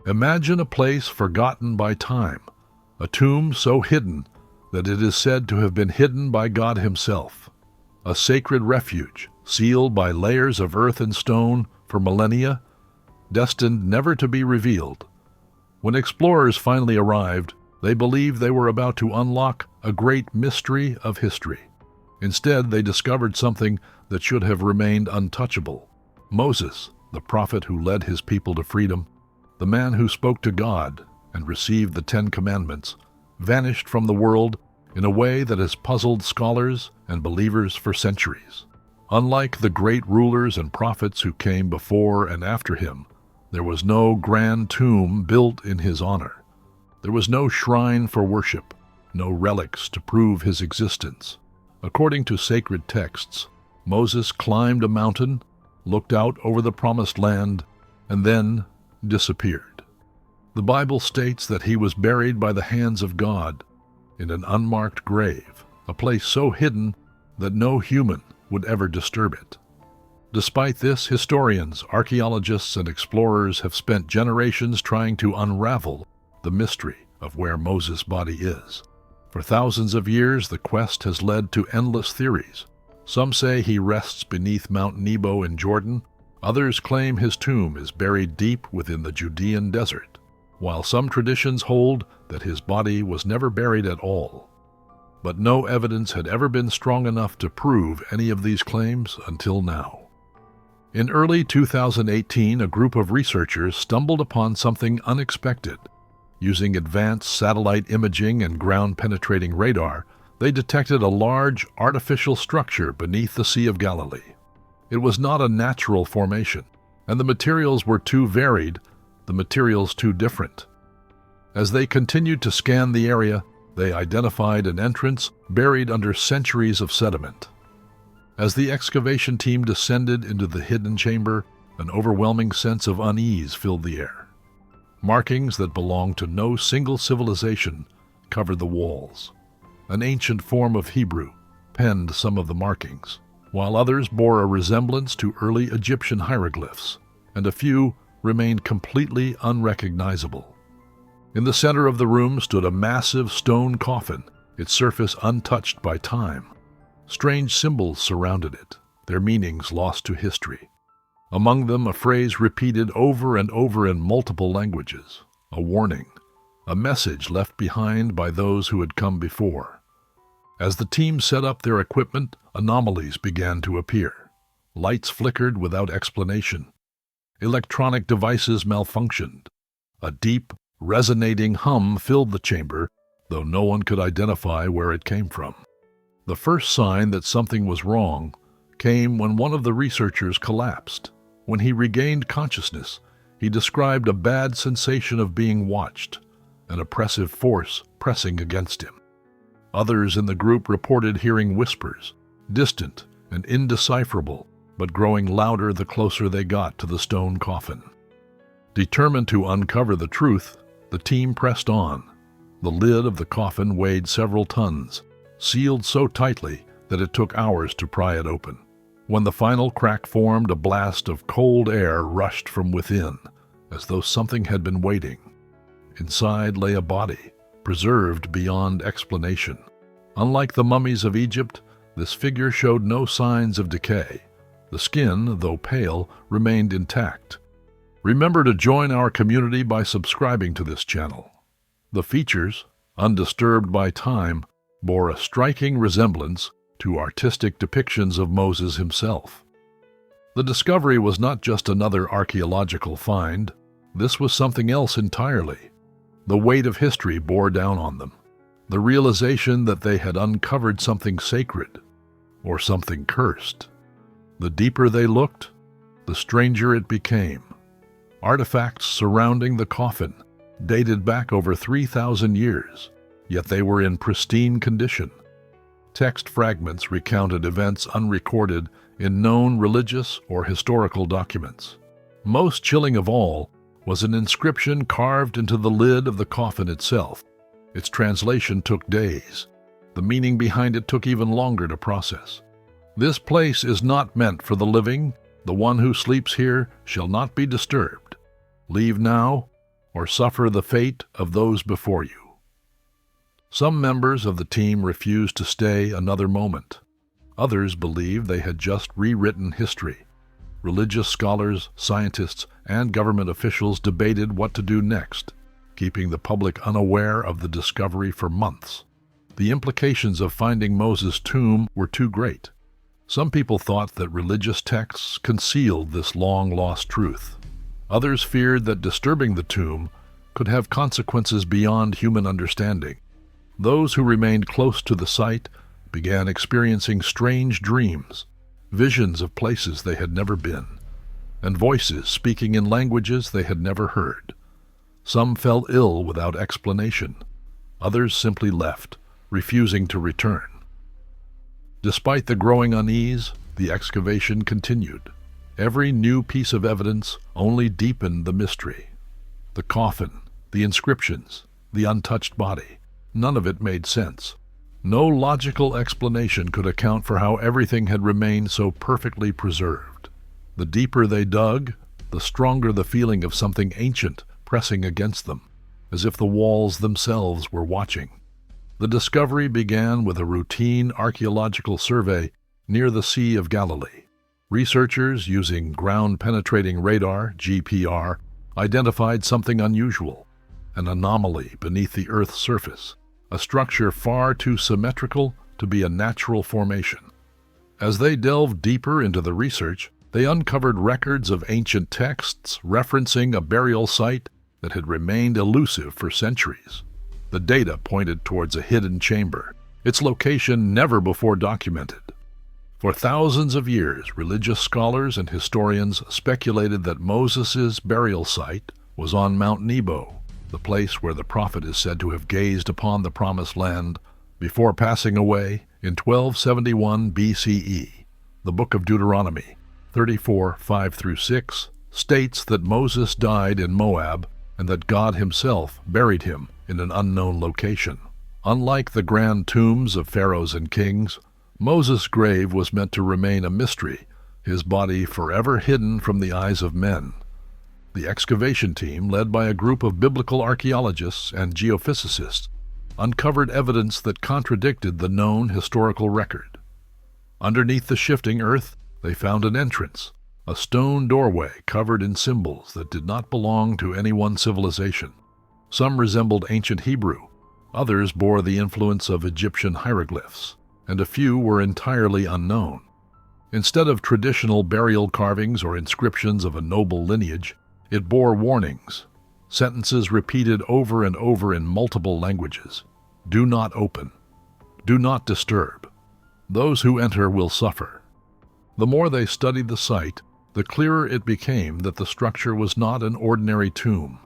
Imagine a place forgotten by time, a tomb so hidden that it is said to have been hidden by God himself, a sacred refuge sealed by layers of earth and stone for millennia, destined never to be revealed. When explorers finally arrived, they believed they were about to unlock a great mystery of history. Instead, they discovered something that should have remained untouchable. Moses, the prophet who led his people to freedom, the man who spoke to God and received the 10 Commandments, vanished from the world in a way that has puzzled scholars and believers for centuries. Unlike the great rulers and prophets who came before and after him, there was no grand tomb built in his honor. There was no shrine for worship, no relics to prove his existence. According to sacred texts, Moses climbed a mountain, looked out over the promised land, and then disappeared. The Bible states that he was buried by the hands of God in an unmarked grave, a place so hidden that no human would ever disturb it. Despite this, historians, archaeologists, and explorers have spent generations trying to unravel the mystery of where Moses' body is. For thousands of years, the quest has led to endless theories. Some say he rests beneath Mount Nebo in Jordan. Others claim his tomb is buried deep within the Judean desert, while some traditions hold that his body was never buried at all. But no evidence had ever been strong enough to prove any of these claims until now. In early 2018, a group of researchers stumbled upon something unexpected. Using advanced satellite imaging and ground-penetrating radar, they detected a large artificial structure beneath the Sea of Galilee. It was not a natural formation, and the materials were too varied, the materials too different. As they continued to scan the area, they identified an entrance buried under centuries of sediment. As the excavation team descended into the hidden chamber, an overwhelming sense of unease filled the air. Markings that belonged to no single civilization covered the walls. An ancient form of Hebrew penned some of the markings, while others bore a resemblance to early Egyptian hieroglyphs, and a few remained completely unrecognizable. In the center of the room stood a massive stone coffin, its surface untouched by time. Strange symbols surrounded it, their meanings lost to history. Among them, a phrase repeated over and over in multiple languages, a warning, a message left behind by those who had come before. As the team set up their equipment, anomalies began to appear. Lights flickered without explanation. Electronic devices malfunctioned. A deep, resonating hum filled the chamber, though no one could identify where it came from. The first sign that something was wrong came when one of the researchers collapsed. When he regained consciousness, he described a bad sensation of being watched, an oppressive force pressing against him. Others in the group reported hearing whispers, distant and indecipherable, but growing louder the closer they got to the stone coffin. Determined to uncover the truth, the team pressed on. The lid of the coffin weighed several tons, sealed so tightly that it took hours to pry it open. When the final crack formed, a blast of cold air rushed from within, as though something had been waiting. Inside lay a body, preserved beyond explanation. Unlike the mummies of Egypt, this figure showed no signs of decay. The skin, though pale, remained intact. Remember to join our community by subscribing to this channel. The features, undisturbed by time, bore a striking resemblance to artistic depictions of Moses himself. The discovery was not just another archaeological find. This was something else entirely. The weight of history bore down on them, the realization that they had uncovered something sacred, or something cursed. The deeper they looked, the stranger it became. Artifacts surrounding the coffin dated back over 3,000 years, yet they were in pristine condition. Text fragments recounted events unrecorded in known religious or historical documents. Most chilling of all was an inscription carved into the lid of the coffin itself. Its translation took days. The meaning behind it took even longer to process. This place is not meant for the living. The one who sleeps here shall not be disturbed. Leave now, or suffer the fate of those before you. Some members of the team refused to stay another moment. Others believed they had just rewritten history. Religious scholars, scientists, and government officials debated what to do next, keeping the public unaware of the discovery for months. The implications of finding Moses' tomb were too great. Some people thought that religious texts concealed this long-lost truth. Others feared that disturbing the tomb could have consequences beyond human understanding. Those who remained close to the site began experiencing strange dreams, visions of places they had never been, and voices speaking in languages they had never heard. Some fell ill without explanation. Others simply left, refusing to return. Despite the growing unease, the excavation continued. Every new piece of evidence only deepened the mystery. The coffin, the inscriptions, the untouched body, none of it made sense. No logical explanation could account for how everything had remained so perfectly preserved. The deeper they dug, the stronger the feeling of something ancient pressing against them, as if the walls themselves were watching. The discovery began with a routine archaeological survey near the Sea of Galilee. Researchers using ground-penetrating radar, GPR, identified something unusual, an anomaly beneath the Earth's surface, a structure far too symmetrical to be a natural formation. As they delved deeper into the research, they uncovered records of ancient texts referencing a burial site that had remained elusive for centuries. The data pointed towards a hidden chamber, its location never before documented. For thousands of years, religious scholars and historians speculated that Moses' burial site was on Mount Nebo, the place where the prophet is said to have gazed upon the Promised Land before passing away in 1271 BCE. The Book of Deuteronomy 34:5-6 states that Moses died in Moab and that God himself buried him in an unknown location. Unlike the grand tombs of pharaohs and kings, Moses' grave was meant to remain a mystery, his body forever hidden from the eyes of men. The excavation team, led by a group of biblical archaeologists and geophysicists, uncovered evidence that contradicted the known historical record. Underneath the shifting earth, they found an entrance, a stone doorway covered in symbols that did not belong to any one civilization. Some resembled ancient Hebrew, others bore the influence of Egyptian hieroglyphs, and a few were entirely unknown. Instead of traditional burial carvings or inscriptions of a noble lineage, it bore warnings, sentences repeated over and over in multiple languages. Do not open. Do not disturb. Those who enter will suffer. The more they studied the site, the clearer it became that the structure was not an ordinary tomb.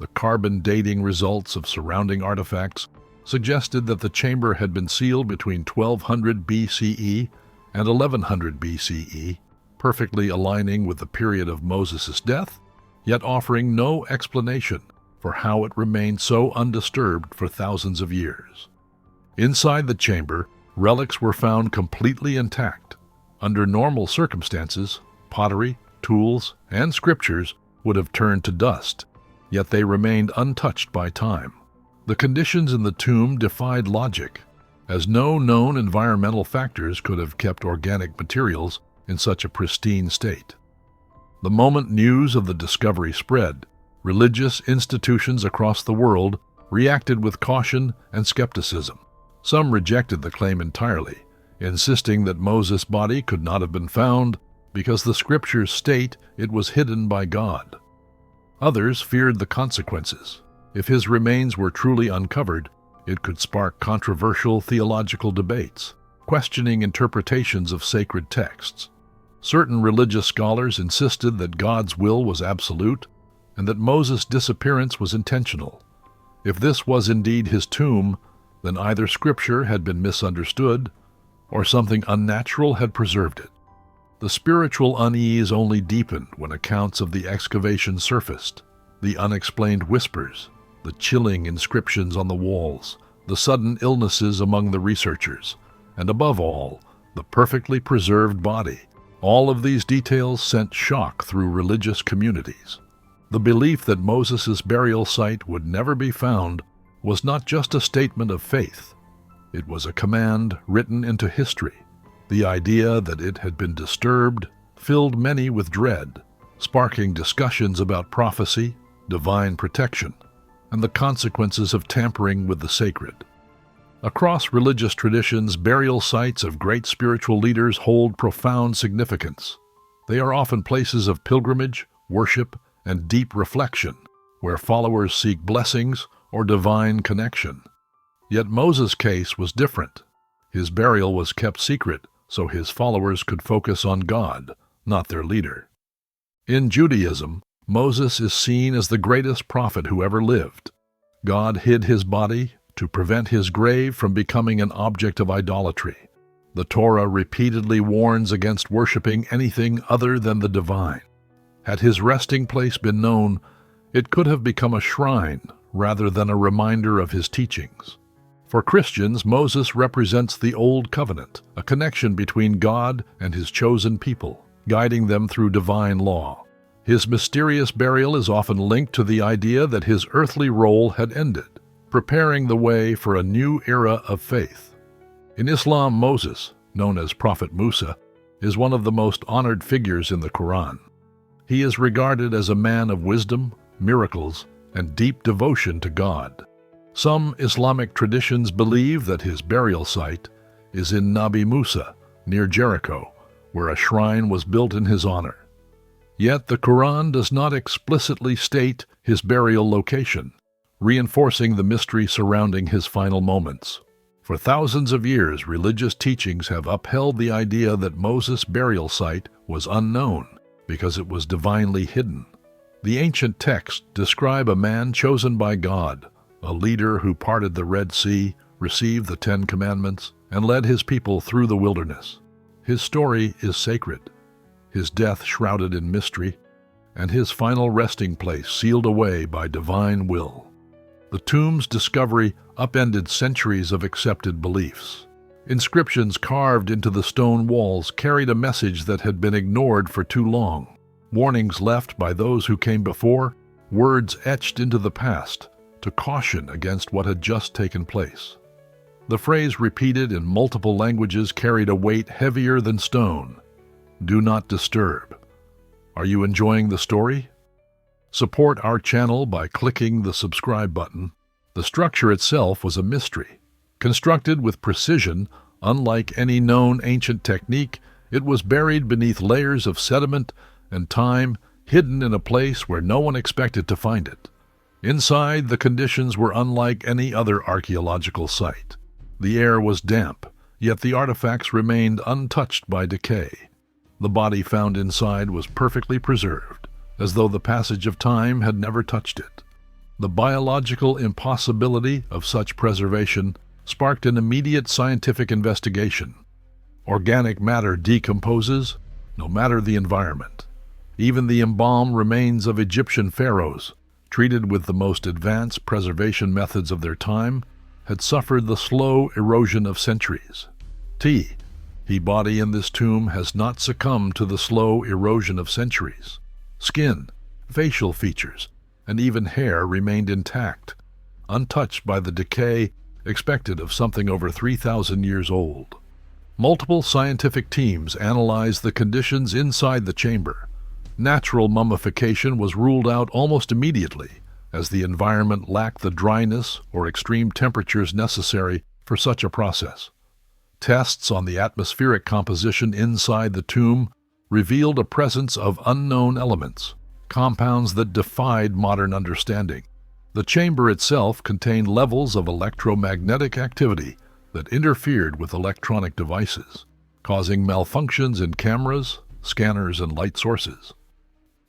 The carbon dating results of surrounding artifacts suggested that the chamber had been sealed between 1200 BCE and 1100 BCE, perfectly aligning with the period of Moses' death, yet offering no explanation for how it remained so undisturbed for thousands of years. Inside the chamber, relics were found completely intact. Under normal circumstances, pottery, tools, and scriptures would have turned to dust, yet they remained untouched by time. The conditions in the tomb defied logic, as no known environmental factors could have kept organic materials in such a pristine state. The moment news of the discovery spread, religious institutions across the world reacted with caution and skepticism. Some rejected the claim entirely, insisting that Moses' body could not have been found because the scriptures state it was hidden by God. Others feared the consequences. If his remains were truly uncovered, it could spark controversial theological debates, questioning interpretations of sacred texts. Certain religious scholars insisted that God's will was absolute and that Moses' disappearance was intentional. If this was indeed his tomb, then either scripture had been misunderstood or something unnatural had preserved it. The spiritual unease only deepened when accounts of the excavation surfaced. The unexplained whispers, the chilling inscriptions on the walls, the sudden illnesses among the researchers, and above all, the perfectly preserved body. All of these details sent shock through religious communities. The belief that Moses' burial site would never be found was not just a statement of faith. It was a command written into history. The idea that it had been disturbed filled many with dread, sparking discussions about prophecy, divine protection, and the consequences of tampering with the sacred. Across religious traditions, burial sites of great spiritual leaders hold profound significance. They are often places of pilgrimage, worship, and deep reflection, where followers seek blessings or divine connection. Yet Moses' case was different. His burial was kept secret so his followers could focus on God, not their leader. In Judaism, Moses is seen as the greatest prophet who ever lived. God hid his body to prevent his grave from becoming an object of idolatry. The Torah repeatedly warns against worshiping anything other than the divine. Had his resting place been known, it could have become a shrine rather than a reminder of his teachings. For Christians, Moses represents the Old Covenant, a connection between God and his chosen people, guiding them through divine law. His mysterious burial is often linked to the idea that his earthly role had ended, preparing the way for a new era of faith. In Islam, Moses, known as Prophet Musa, is one of the most honored figures in the Quran. He is regarded as a man of wisdom, miracles, and deep devotion to God. Some Islamic traditions believe that his burial site is in Nabi Musa, near Jericho, where a shrine was built in his honor. Yet the Quran does not explicitly state his burial location, reinforcing the mystery surrounding his final moments. For thousands of years, religious teachings have upheld the idea that Moses' burial site was unknown because it was divinely hidden. The ancient texts describe a man chosen by God, a leader who parted the Red Sea, received the Ten Commandments, and led his people through the wilderness. His story is sacred, his death shrouded in mystery, and his final resting place sealed away by divine will. The tomb's discovery upended centuries of accepted beliefs. Inscriptions carved into the stone walls carried a message that had been ignored for too long. Warnings left by those who came before, words etched into the past to caution against what had just taken place. The phrase repeated in multiple languages carried a weight heavier than stone. Do not disturb. Are you enjoying the story? Support our channel by clicking the subscribe button. The structure itself was a mystery. Constructed with precision, unlike any known ancient technique, it was buried beneath layers of sediment and time, hidden in a place where no one expected to find it. Inside, the conditions were unlike any other archaeological site. The air was damp, yet the artifacts remained untouched by decay. The body found inside was perfectly preserved, as though the passage of time had never touched it. The biological impossibility of such preservation sparked an immediate scientific investigation. Organic matter decomposes, no matter the environment. Even the embalmed remains of Egyptian pharaohs, treated with the most advanced preservation methods of their time, had suffered the slow erosion of centuries. The body in this tomb has not succumbed to the slow erosion of centuries. Skin, facial features, and even hair remained intact, untouched by the decay expected of something over 3,000 years old. Multiple scientific teams analyzed the conditions inside the chamber. Natural mummification was ruled out almost immediately, as the environment lacked the dryness or extreme temperatures necessary for such a process. Tests on the atmospheric composition inside the tomb revealed a presence of unknown elements, compounds that defied modern understanding. The chamber itself contained levels of electromagnetic activity that interfered with electronic devices, causing malfunctions in cameras, scanners, and light sources.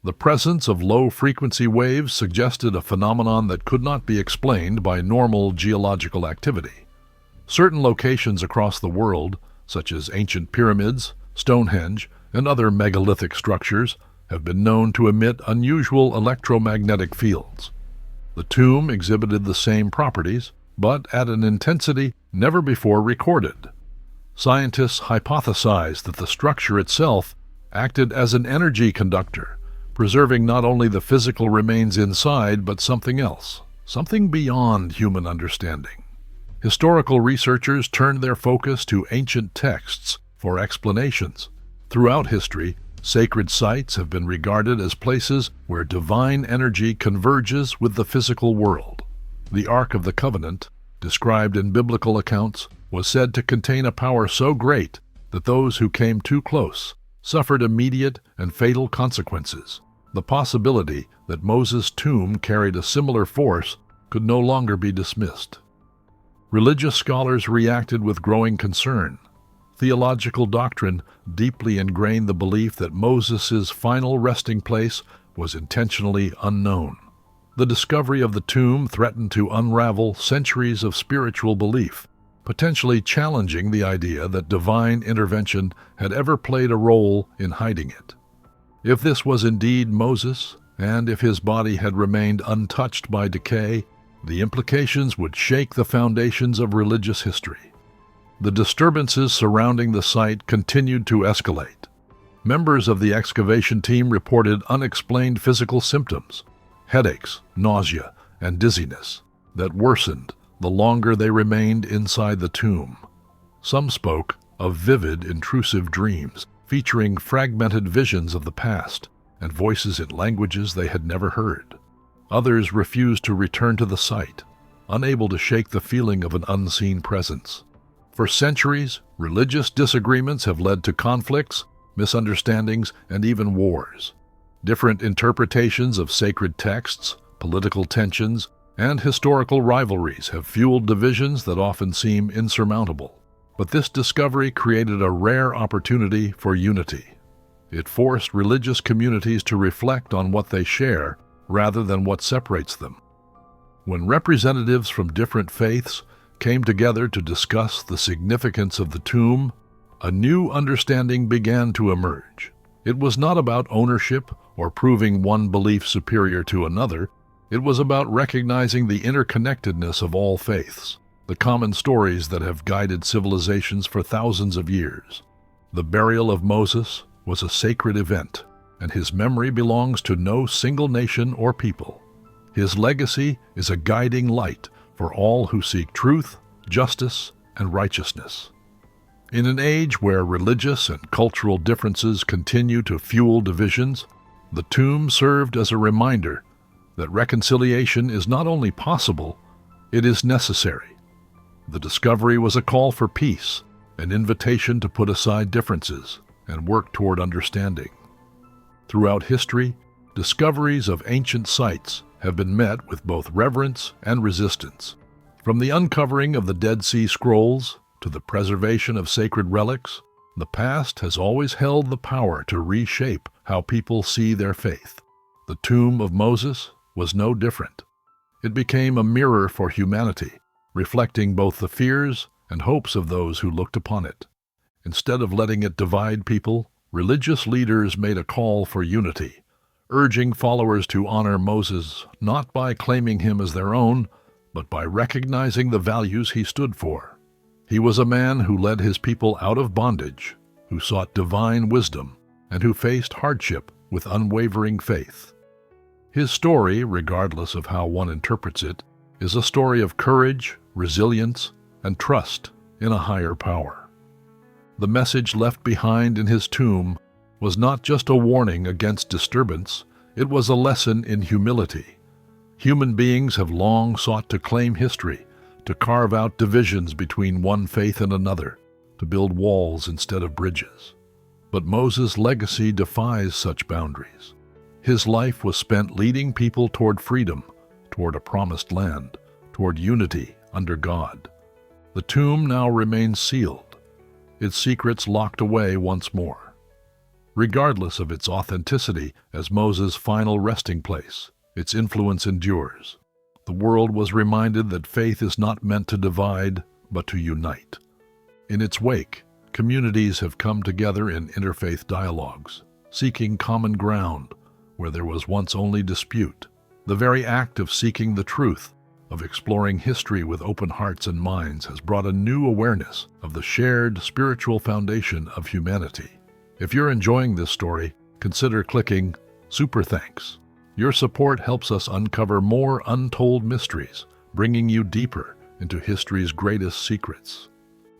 The presence of low-frequency waves suggested a phenomenon that could not be explained by normal geological activity. Certain locations across the world, such as ancient pyramids, Stonehenge, and other megalithic structures, have been known to emit unusual electromagnetic fields. The tomb exhibited the same properties, but at an intensity never before recorded. Scientists hypothesized that the structure itself acted as an energy conductor, preserving not only the physical remains inside, but something else, something beyond human understanding. Historical researchers turned their focus to ancient texts for explanations. Throughout history, sacred sites have been regarded as places where divine energy converges with the physical world. The Ark of the Covenant, described in biblical accounts, was said to contain a power so great that those who came too close suffered immediate and fatal consequences. The possibility that Moses' tomb carried a similar force could no longer be dismissed. Religious scholars reacted with growing concern. Theological doctrine deeply ingrained the belief that Moses' final resting place was intentionally unknown. The discovery of the tomb threatened to unravel centuries of spiritual belief, potentially challenging the idea that divine intervention had ever played a role in hiding it. If this was indeed Moses, and if his body had remained untouched by decay, the implications would shake the foundations of religious history. The disturbances surrounding the site continued to escalate. Members of the excavation team reported unexplained physical symptoms, headaches, nausea, and dizziness, that worsened the longer they remained inside the tomb. Some spoke of vivid, intrusive dreams, featuring fragmented visions of the past and voices in languages they had never heard. Others refused to return to the site, unable to shake the feeling of an unseen presence. For centuries, religious disagreements have led to conflicts, misunderstandings, and even wars. Different interpretations of sacred texts, political tensions, and historical rivalries have fueled divisions that often seem insurmountable. But this discovery created a rare opportunity for unity. It forced religious communities to reflect on what they share rather than what separates them. When representatives from different faiths came together to discuss the significance of the tomb, a new understanding began to emerge. It was not about ownership or proving one belief superior to another. It was about recognizing the interconnectedness of all faiths, the common stories that have guided civilizations for thousands of years. The burial of Moses was a sacred event, and his memory belongs to no single nation or people. His legacy is a guiding light for all who seek truth, justice, and righteousness. In an age where religious and cultural differences continue to fuel divisions, the tomb served as a reminder that reconciliation is not only possible, it is necessary. The discovery was a call for peace, an invitation to put aside differences and work toward understanding. Throughout history, discoveries of ancient sites have been met with both reverence and resistance. From the uncovering of the Dead Sea Scrolls to the preservation of sacred relics, the past has always held the power to reshape how people see their faith. The tomb of Moses was no different. It became a mirror for humanity, reflecting both the fears and hopes of those who looked upon it. Instead of letting it divide people, religious leaders made a call for unity, urging followers to honor Moses not by claiming him as their own, but by recognizing the values he stood for. He was a man who led his people out of bondage, who sought divine wisdom, and who faced hardship with unwavering faith. His story, regardless of how one interprets it, is a story of courage, resilience, and trust in a higher power. The message left behind in his tomb was not just a warning against disturbance, it was a lesson in humility. Human beings have long sought to claim history, to carve out divisions between one faith and another, to build walls instead of bridges. But Moses' legacy defies such boundaries. His life was spent leading people toward freedom, toward a promised land, toward unity under God. The tomb now remains sealed, its secrets locked away once more. Regardless of its authenticity as Moses' final resting place, its influence endures. The world was reminded that faith is not meant to divide, but to unite. In its wake, communities have come together in interfaith dialogues, seeking common ground where there was once only dispute. The very act of seeking the truth, of exploring history with open hearts and minds, has brought a new awareness of the shared spiritual foundation of humanity. If you're enjoying this story, consider clicking Super thanks. Your support helps us uncover more untold mysteries, bringing you deeper into history's greatest secrets.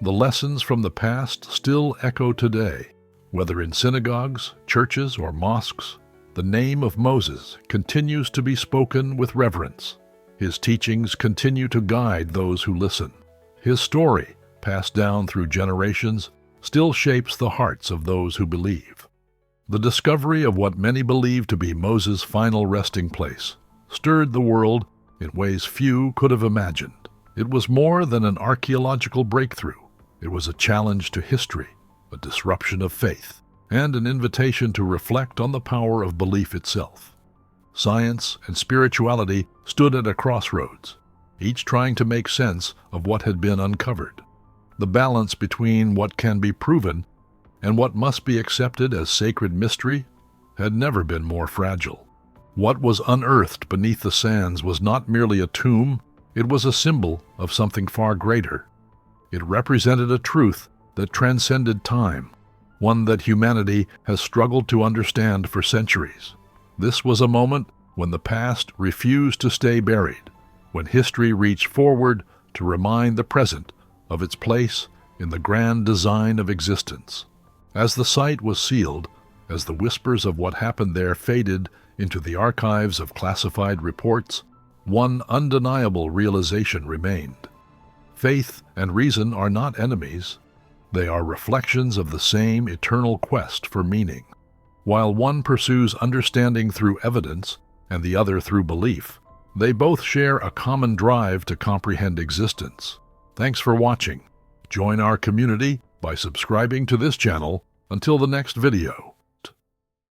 The lessons from the past still echo today. Whether in synagogues, churches, or mosques, the name of Moses continues to be spoken with reverence. His teachings continue to guide those who listen. His story, passed down through generations, still shapes the hearts of those who believe. The discovery of what many believe to be Moses' final resting place stirred the world in ways few could have imagined. It was more than an archaeological breakthrough. It was a challenge to history, a disruption of faith, and an invitation to reflect on the power of belief itself. Science and spirituality stood at a crossroads, each trying to make sense of what had been uncovered. The balance between what can be proven and what must be accepted as sacred mystery had never been more fragile. What was unearthed beneath the sands was not merely a tomb, it was a symbol of something far greater. It represented a truth that transcended time, one that humanity has struggled to understand for centuries. This was a moment when the past refused to stay buried, when history reached forward to remind the present of its place in the grand design of existence. As the site was sealed, as the whispers of what happened there faded into the archives of classified reports, one undeniable realization remained. Faith and reason are not enemies. They are reflections of the same eternal quest for meaning. While one pursues understanding through evidence and the other through belief, they both share a common drive to comprehend existence. Thanks for watching. Join our community by subscribing to this channel. Until the next video.